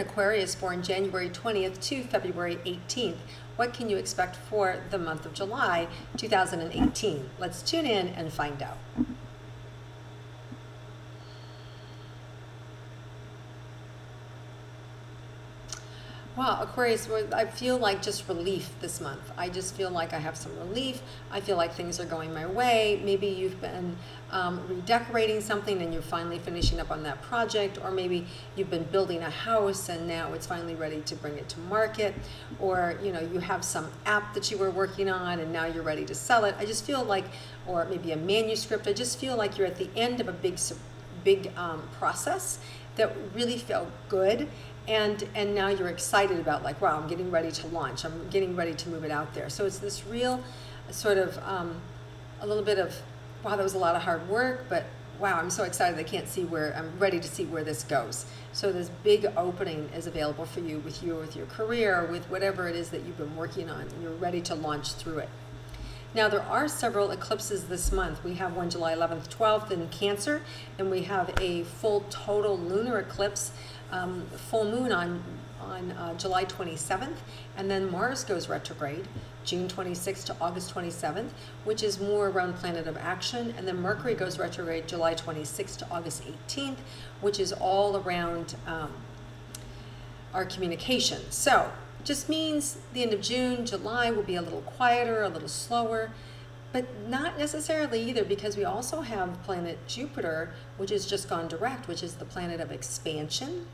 Aquarius born January 20th to February 18th. What can you expect for the month of July 2018? Let's tune in and find out. Wow, Aquarius, I feel like just relief this month. I just feel like I have some relief. I feel like things are going my way. Maybe you've been redecorating something and you're finally finishing up on that project, or maybe you've been building a house and now it's finally ready to bring it to market, or you have some app that you were working on and now you're ready to sell it. I just feel like, or maybe a manuscript, I just feel like you're at the end of a big process that really felt good. And now you're excited about, like, wow, I'm getting ready to launch. I'm getting ready to move it out there. So it's this real sort of a little bit of, wow, that was a lot of hard work, but wow, I'm so excited. I'm ready to see where this goes. So this big opening is available for you with your career, with whatever it is that you've been working on, and you're ready to launch through it. Now, there are several eclipses this month. We have one July 11th, 12th in Cancer, and we have a full total lunar eclipse, full moon on July 27th, and then Mars goes retrograde June 26th to August 27th, which is more around planet of action, and then Mercury goes retrograde July 26th to August 18th, which is all around our communication. So just means the end of June, July will be a little quieter, a little slower, but not necessarily either, because we also have planet Jupiter, which has just gone direct, which is the planet of expansion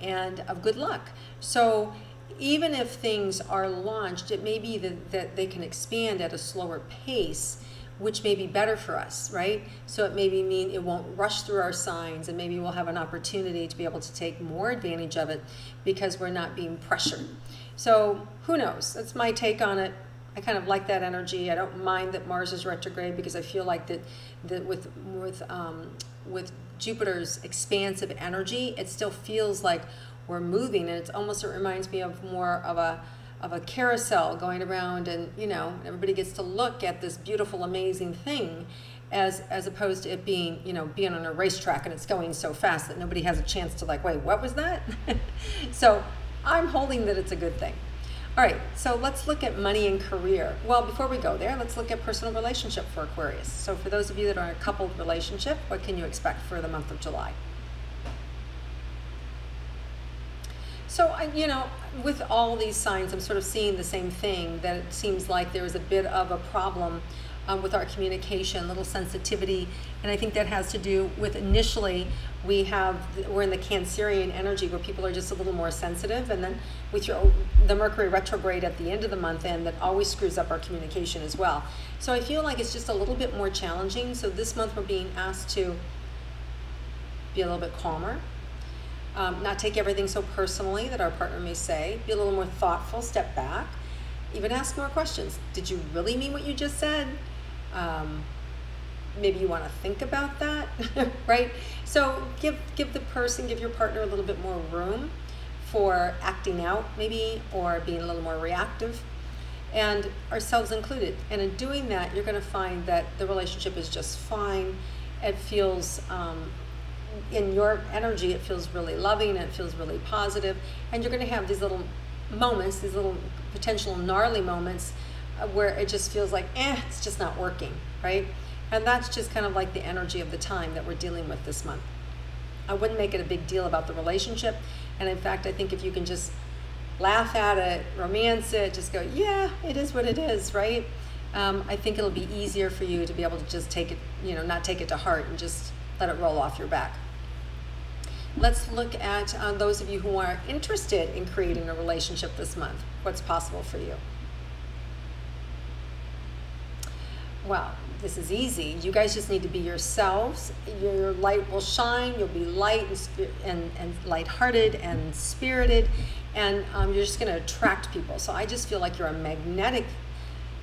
and of good luck. So even if things are launched, it may be that they can expand at a slower pace, which may be better for us, right? So it maybe mean it won't rush through our signs, and maybe we'll have an opportunity to be able to take more advantage of it because we're not being pressured. So who knows? That's my take on it. I kind of like that energy. I don't mind that Mars is retrograde, because I feel like that with Jupiter's expansive energy, it still feels like we're moving, and it reminds me of more of a carousel going around, and everybody gets to look at this beautiful, amazing thing, as opposed to it being being on a racetrack and it's going so fast that nobody has a chance to, like, wait, what was that? So I'm holding that it's a good thing. All right, so let's look at money and career. Well, before we go there, let's look at personal relationship for Aquarius. So for those of you that are in a coupled relationship, what can you expect for the month of July? So, with all these signs, I'm sort of seeing the same thing, that it seems like there is a bit of a problem with our communication, little sensitivity, and I think that has to do with initially we're in the Cancerian energy where people are just a little more sensitive, and then we throw the Mercury retrograde at the end of the month, and that always screws up our communication as well. So I feel like it's just a little bit more challenging. So this month we're being asked to be a little bit calmer, not take everything so personally that our partner may say, be a little more thoughtful, step back, even ask more questions. Did you really mean what you just said? Maybe you want to think about that, right? So give your partner a little bit more room for acting out, maybe, or being a little more reactive, and ourselves included. And in doing that, you're going to find that the relationship is just fine. It feels, in your energy, it feels really loving, and it feels really positive, and you're going to have these little moments, these little potential gnarly moments where it just feels like, it's just not working, right? And that's just kind of like the energy of the time that we're dealing with this month. I wouldn't make it a big deal about the relationship, and in fact, I think if you can just laugh at it, romance it, just go, yeah, it is what it is, right? I think it'll be easier for you to be able to just take it, not take it to heart, and just let it roll off your back. Let's look at those of you who are interested in creating a relationship this month. What's possible for you? Well, this is easy. You guys just need to be yourselves. Your light will shine. You'll be light and lighthearted and spirited, and you're just going to attract people. So I just feel like you're a magnetic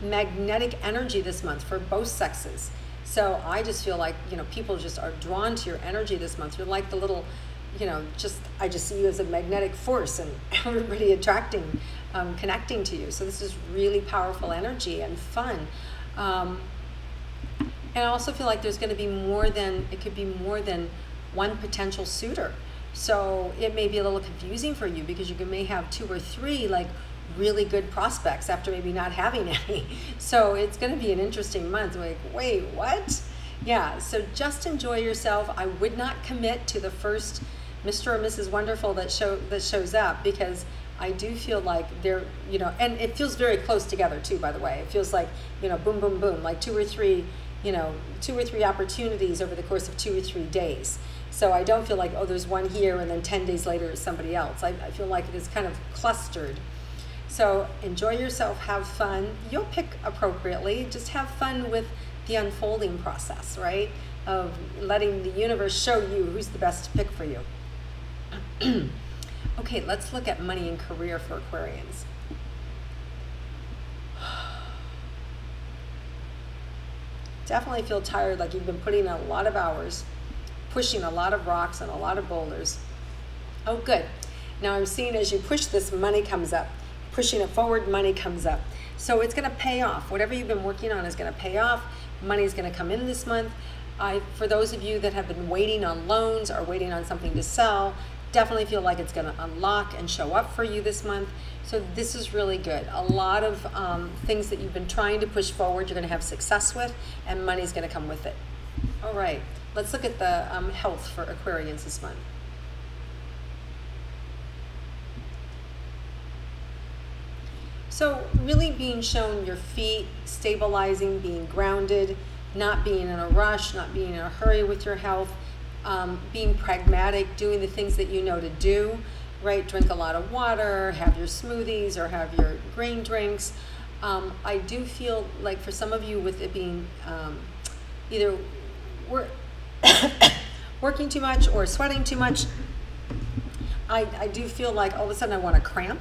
energy this month for both sexes. So I just feel like people just are drawn to your energy this month. You're like the little, I just see you as a magnetic force, and everybody attracting, connecting to you. So this is really powerful energy and fun. And I also feel like there's going to be it could be more than one potential suitor. So it may be a little confusing for you because you may have 2 or 3 like really good prospects after maybe not having any. So it's going to be an interesting month. Like, wait, what? Yeah, so just enjoy yourself. I would not commit to the first Mr. or Mrs. Wonderful that shows up, because I do feel like they're, you know, and it feels very close together too, by the way. It feels like, you know, boom, boom, boom, like 2 or 3, you know, 2 or 3 opportunities over the course of 2 or 3 days. So I don't feel like, oh, there's one here and then 10 days later is somebody else. I feel like it is kind of clustered. So enjoy yourself, have fun. You'll pick appropriately. Just have fun with the unfolding process, right? Of letting the universe show you who's the best to pick for you. Okay, let's look at money and career for Aquarians. Definitely feel tired, like you've been putting in a lot of hours, pushing a lot of rocks and a lot of boulders. Oh, good. Now I'm seeing as you push this, money comes up. Pushing it forward, money comes up. So it's going to pay off. Whatever you've been working on is going to pay off. Money is going to come in this month. For those of you that have been waiting on loans or waiting on something to sell, definitely feel like it's going to unlock and show up for you this month. So this is really good. A lot of things that you've been trying to push forward, you're going to have success with, and money's going to come with it. All right, let's look at the health for Aquarians this month. So really being shown your feet, stabilizing, being grounded, not being in a rush, not being in a hurry with your health, being pragmatic, doing the things that you know to do, right? Drink a lot of water, have your smoothies or have your green drinks. I do feel like for some of you with it being either working too much or sweating too much, I do feel like all of a sudden I want to cramp.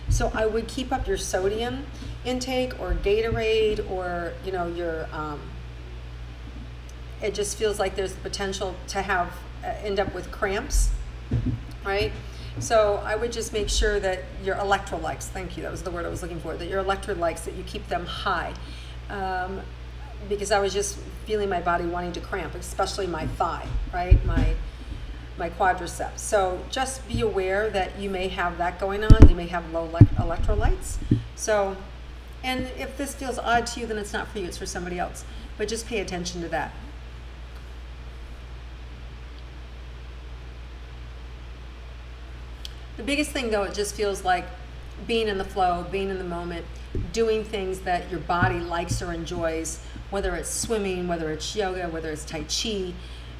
So I would keep up your sodium intake or Gatorade, or, you know, your, it just feels like there's the potential to have, end up with cramps, right? So I would just make sure that your electrolytes, thank you, that was the word I was looking for, that your electrolytes, that you keep them high. Because I was just feeling my body wanting to cramp, especially my thigh, right? My quadriceps. So just be aware that you may have that going on. You may have low electrolytes. So, and if this feels odd to you, then it's not for you, it's for somebody else. But just pay attention to that. The biggest thing though, it just feels like being in the flow, being in the moment, doing things that your body likes or enjoys, whether it's swimming, whether it's yoga, whether it's Tai Chi.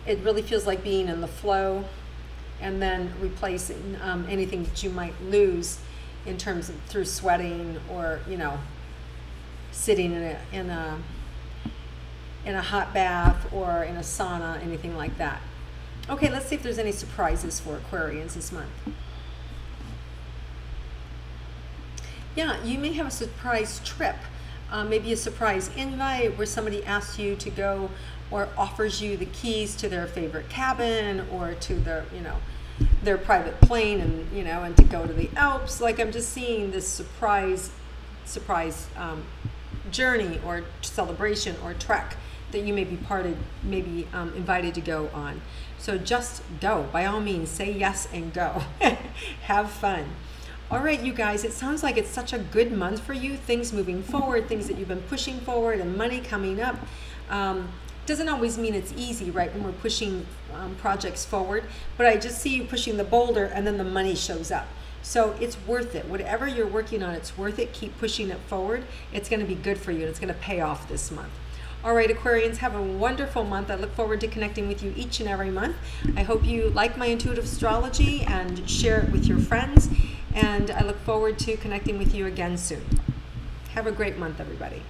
It really feels like being in the flow, and then replacing anything that you might lose in terms of through sweating or, you know, sitting in a hot bath or in a sauna, anything like that. Okay, let's see if there's any surprises for Aquarians this month. Yeah, you may have a surprise trip, maybe a surprise invite where somebody asks you to go or offers you the keys to their favorite cabin or to their, you know, their private plane, and, you know, and to go to the Alps. Like, I'm just seeing this surprise journey or celebration or trek that you may be invited to go on. So just go, by all means, say yes and go. Have fun. All right, you guys, it sounds like it's such a good month for you. Things moving forward, things that you've been pushing forward, and money coming up. Doesn't always mean it's easy, right, when we're pushing projects forward, but I just see you pushing the boulder and then the money shows up. So it's worth it. Whatever you're working on, it's worth it. Keep pushing it forward. It's going to be good for you, and it's going to pay off this month. All right, Aquarians, have a wonderful month. I look forward to connecting with you each and every month. I hope you like my intuitive astrology and share it with your friends, and I look forward to connecting with you again soon. Have a great month, everybody.